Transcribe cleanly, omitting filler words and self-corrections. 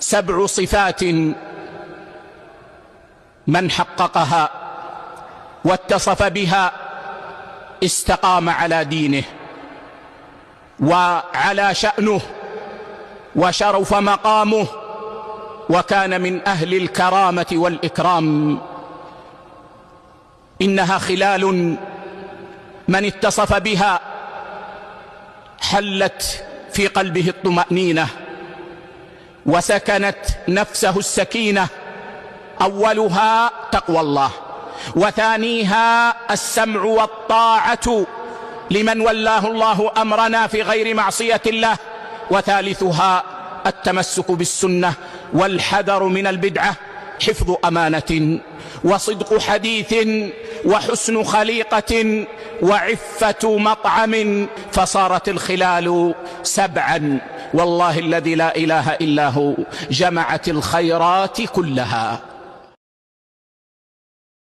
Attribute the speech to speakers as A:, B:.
A: 7 صفات من حققها واتصف بها استقام على دينه وعلى شأنه وشرف مقامه وكان من أهل الكرامة والإكرام. إنها خلال من اتصف بها حلت في قلبه الطمأنينة وسكنت نفسه السكينة. أولها تقوى الله، وثانيها السمع والطاعة لمن ولاه الله أمرنا في غير معصية الله، وثالثها التمسك بالسنة والحذر من البدعة، حفظ أمانة وصدق حديث وحسن خليقة وعفة مطعم، فصارت الخلال 7. والله الذي لا إله إلا هو جمعت الخيرات كلها.